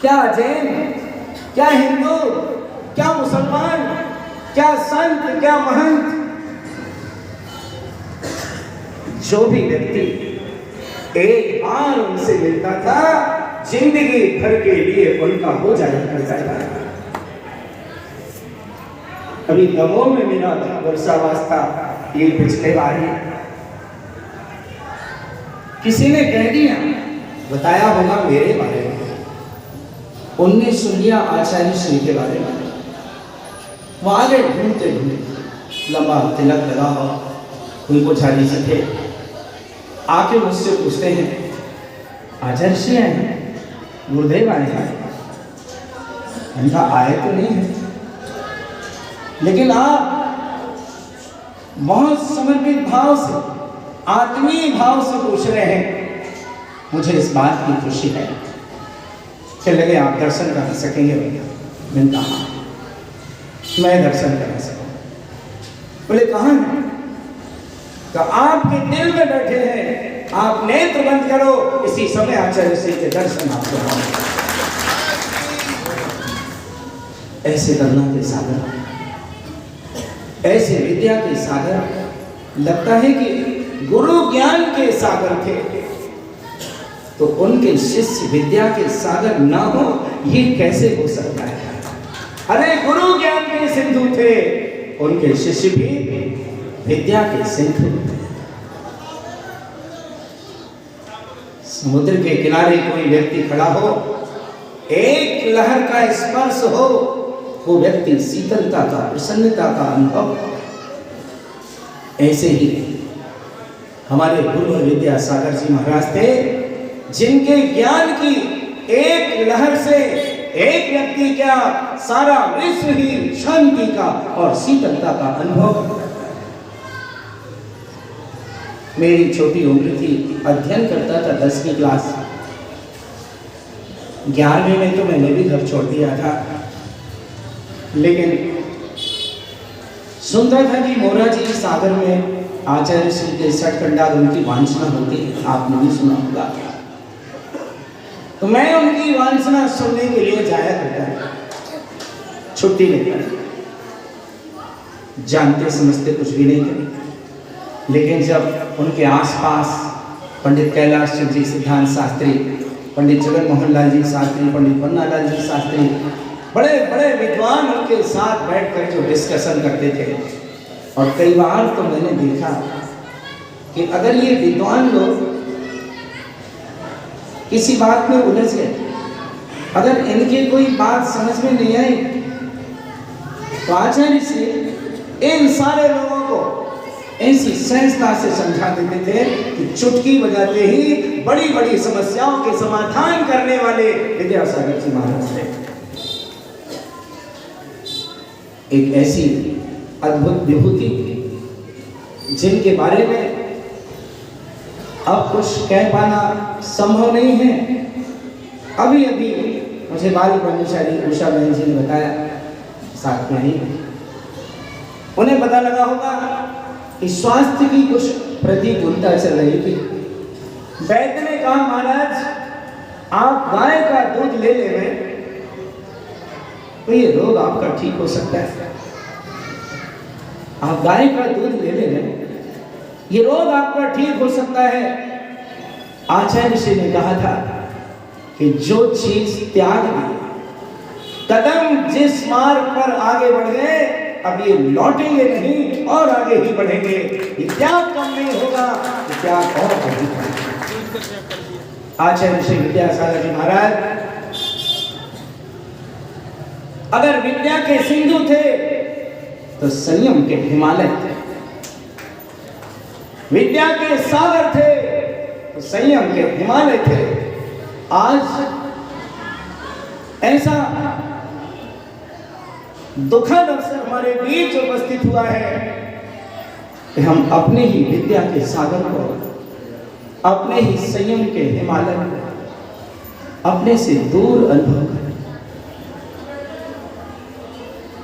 क्या जैन, क्या हिंदू, क्या मुसलमान, क्या संत, क्या महंत, जो भी व्यक्ति एक बार उनसे मिलता था जिंदगी भर के लिए उनका हो जाया करता था। अभी दमोह में मेरा वर्षावास था, ये पिछले बार ही किसी ने कह दिया, बताया होगा मेरे बारे में, उनने सुन लिया आचार्य श्री के बारे में। वो आगे ढूंढते ढूंढते, लंबा तिलक लगा हो, कोई पुजारी से थे, आके मुझसे पूछते हैं, आचार्य श्री आए हैं, गुरुदेव आए हैं? उनका आए तो नहीं है, लेकिन आप बहुत समर्पित भाव से, आत्मीय भाव से पूछ रहे हैं, मुझे इस बात की खुशी है। चल लगे आप दर्शन कर सकेंगे भैया? मैंने कहा मैं दर्शन कर सकूं। बोले कहाँ है? तो आपके दिल में बैठे हैं, आप नेत्र बंद करो, इसी समय आचार्य श्री के दर्शन आपको होंगे। ऐसे करुणा के सागर, ऐसे विद्या के सागर, लगता है कि गुरु ज्ञान के सागर थे, तो उनके शिष्य विद्या के सागर ना हो, ये कैसे हो सकता है? अरे गुरु ज्ञान के सिंधु थे, उनके शिष्य भी विद्या के सिंधु। समुद्र के किनारे कोई व्यक्ति खड़ा हो, एक लहर का स्पर्श हो, वो व्यक्ति शीतलता का, प्रसन्नता का अनुभव। ऐसे ही हमारे गुरु विद्यासागर जी महाराज थे, जिनके ज्ञान की एक लहर से एक व्यक्ति क्या, सारा विश्व ही शांति का और शीतलता का अनुभव। मेरी छोटी उम्र थी, अध्ययन करता था 10वीं क्लास, 11वीं में तो मैंने भी घर छोड़ दिया था, लेकिन सुनता था कि मोरा जी सागर में आचार्य श्री के सठखंडा उनकी वांछना होती, आपने भी सुना होगा। तो मैं उनकी वांछना सुनने के लिए जाया करता था, छुट्टी लेकर। जानते समझते कुछ भी नहीं थे, लेकिन जब उनके आसपास पंडित कैलाश चंद्र जी सिद्धांत शास्त्री, पंडित जगन मोहन लाल जी शास्त्री, पंडित पन्ना लाल जी शास्त्री, बड़े बड़े विद्वान उनके साथ बैठकर जो डिस्कशन करते थे, और कई बार तो मैंने देखा कि अगर ये विद्वान लोग किसी बात में उलझ गए, अगर इनके कोई बात समझ में नहीं आई, तो आचार्य से इन सारे लोगों को ऐसी सहजता से समझा देते थे कि चुटकी बजाते ही बड़ी बड़ी समस्याओं के समाधान करने वाले विद्यासागर जी महाराज थे। एक ऐसी अद्भुत विभूति जिनके बारे में अब कुछ कह पाना संभव नहीं है। अभी अभी मुझे बाल ब्रह्मचारी उषा बहन जी ने बताया, साथ में ही उन्हें पता लगा होगा कि स्वास्थ्य की कुछ प्रतिकूलता चल रही थी। वैद्य ने कहा, महाराज आप गाय का दूध ले लेंगे तो ये रोग आपका ठीक हो सकता है। आप गाय का दूध ले लेंगे, ये रोग आपका ठीक हो सकता है। आचार्य श्री ने कहा था कि जो चीज त्याग दी, कदम जिस मार्ग पर आगे बढ़ गए, अब ये लौटेंगे नहीं और आगे ही बढ़ेंगे। ये त्याग कम नहीं होगा, ये त्याग और अधिक होगा। आचार्य श्री विद्यासागर जी महाराज अगर विद्या के सिंधु थे तो संयम के हिमालय थे, विद्या के सागर थे तो संयम के हिमालय थे। आज ऐसा दुखद अवसर हमारे बीच उपस्थित हुआ है कि हम अपने ही विद्या के सागर को, अपने ही संयम के हिमालय को अपने से दूर अनुभव करें।